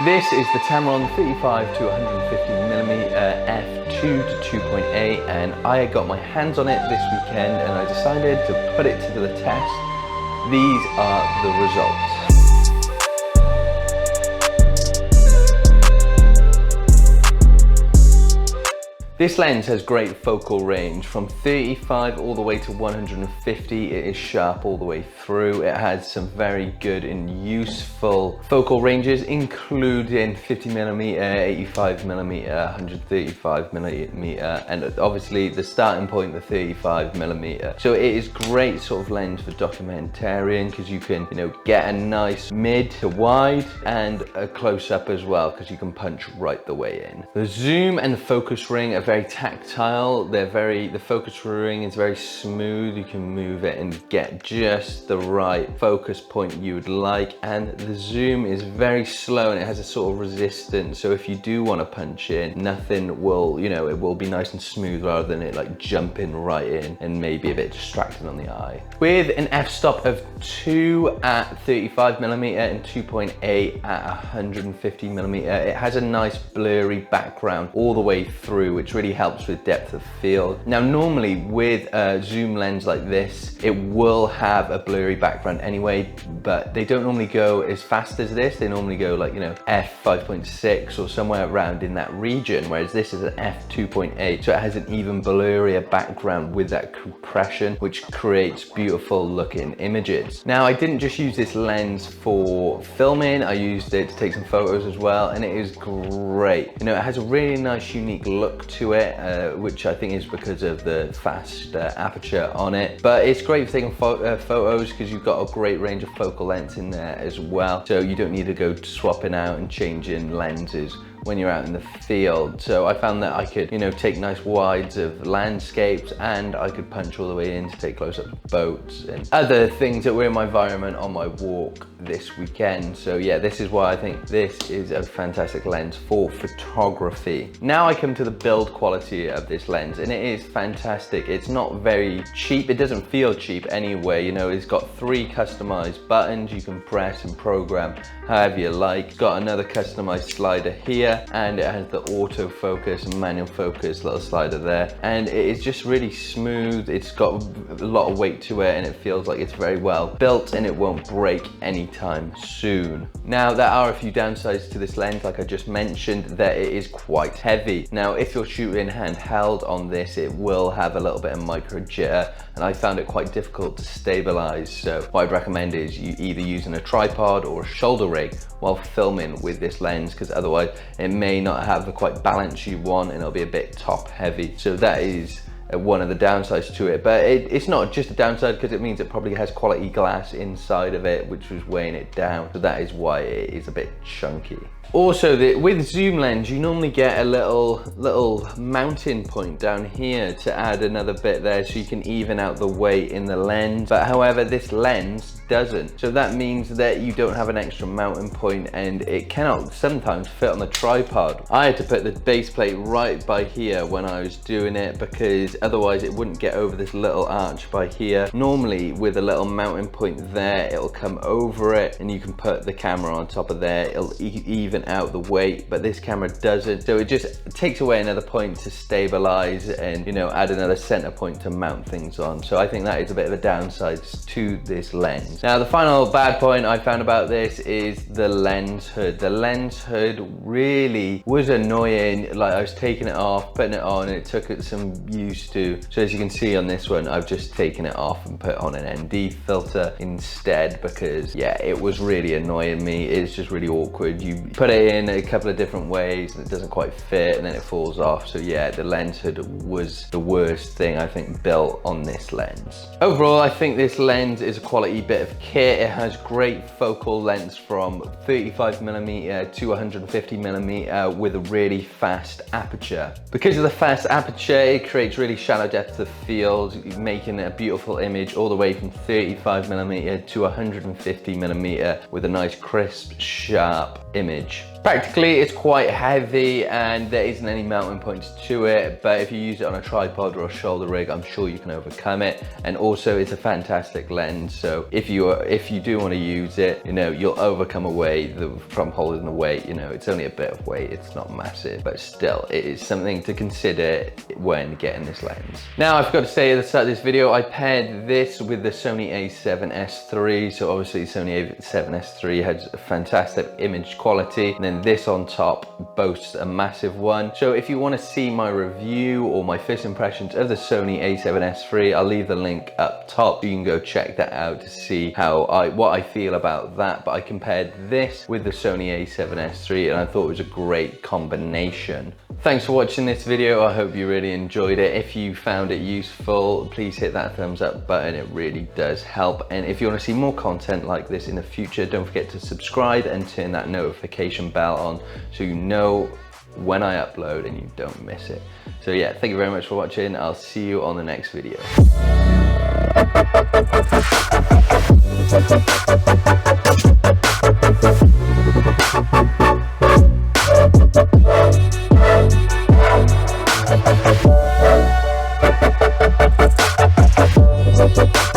This is the Tamron 35-150mm F2-2.8 and I got my hands on it this weekend and I decided to put it to the test. These are the results. This lens has great focal range from 35 all the way to 150. It is sharp all the way through. It has some very good and useful focal ranges, including 50mm, 85mm, 135mm, and obviously the starting point, the 35mm. So it is great sort of lens for documentarian because you can, get a nice mid to wide and a close up as well because you can punch right the way in. The zoom and the focus ring are very tactile. The focus ring is very smooth. You can move it and get just the right focus point you would like, and the zoom is very slow and it has a sort of resistance, so if you do want to punch in, nothing will, it will be nice and smooth rather than it like jumping right in and maybe a bit distracting on the eye. With an f-stop of 2 at 35mm and 2.8 at 150mm, it has a nice blurry background all the way through, which really helps with depth of field. Now normally with a zoom lens like this, it will have a blurry background anyway, but they don't normally go as fast as this. They normally go like, f5.6 or somewhere around in that region, whereas this is an f2.8, so it has an even blurrier background with that compression, which creates beautiful looking images. Now I didn't just use this lens for filming, I used it to take some photos as well, and it is great. It has a really nice unique look to it, which I think is because of the fast aperture on it, but it's great for taking photos because you've got a great range of focal lengths in there as well, so you don't need to go swapping out and changing lenses when you're out in the field. So I found that I could, take nice wides of landscapes, and I could punch all the way in to take close-ups of boats and other things that were in my environment on my walk this weekend. So yeah, this is why I think this is a fantastic lens for photography. Now I come to the build quality of this lens, and it is fantastic. It's not very cheap. It doesn't feel cheap anyway. It's got 3 customized buttons you can press and program however you like. It's got another customized slider here, and it has the autofocus and manual focus little slider there, and it is just really smooth. It's got a lot of weight to it, and it feels like it's very well built and it won't break anytime soon. Now there are a few downsides to this lens, like I just mentioned, that it is quite heavy. Now if you're shooting handheld on this, it will have a little bit of micro jitter, and I found it quite difficult to stabilize. So what I'd recommend is you either using a tripod or a shoulder rig while filming with this lens, because otherwise it may not have the quite balance you want and it'll be a bit top heavy. So that is one of the downsides to it, but it's not just a downside because it means it probably has quality glass inside of it, which was weighing it down, so that is why it is a bit chunky. Also, with zoom lens, you normally get a little mounting point down here to add another bit there so you can even out the weight in the lens. But however, this lens doesn't. So that means that you don't have an extra mounting point, and it cannot sometimes fit on the tripod. I had to put the base plate right by here when I was doing it, because otherwise it wouldn't get over this little arch by here. Normally with a little mounting point there, it'll come over it and you can put the camera on top of there. It'll even out the weight, but this camera doesn't, so it just takes away another point to stabilize and add another center point to mount things on. So I think that is a bit of a downside to this lens. Now the final bad point I found about this is the lens hood. The lens hood really was annoying. Like I was taking it off, putting it on, and it took it some used to. So as you can see on this one, I've just taken it off and put on an ND filter instead, because yeah, it was really annoying me. It's just really awkward. You put it in a couple of different ways and it doesn't quite fit, and then it falls off. So yeah, the lens hood was the worst thing I think built on this lens. Overall, I think this lens is a quality bit of kit. It has great focal lengths from 35mm to 150mm with a really fast aperture. Because of the fast aperture, it creates really really shallow depth of field, making a beautiful image all the way from 35mm to 150mm with a nice crisp, sharp image. Practically, it's quite heavy and there isn't any mounting points to it, but if you use it on a tripod or a shoulder rig, I'm sure you can overcome it. And also, it's a fantastic lens, so if you do want to use it, you know, you'll overcome a weight from holding the weight. You know, it's only a bit of weight, it's not massive, but still, it is something to consider when getting this lens. Now, I forgot to say at the start of this video, I paired this with the Sony a7S III. So obviously, Sony a7S III has a fantastic image quality, and then this on top boasts a massive one. So if you want to see my review or my first impressions of the Sony a7S III, I'll leave the link up top. You can go check that out to see what I feel about that. But I compared this with the Sony a7S III and I thought it was a great combination. Thanks for watching this video. I hope you really enjoyed it. If you found it useful, please hit that thumbs up button. It really does help. And if you want to see more content like this in the future, don't forget to subscribe and turn that notification bell on so you know when I upload and you don't miss it. So yeah, thank you very much for watching. I'll see you on the next video. We'll be right back.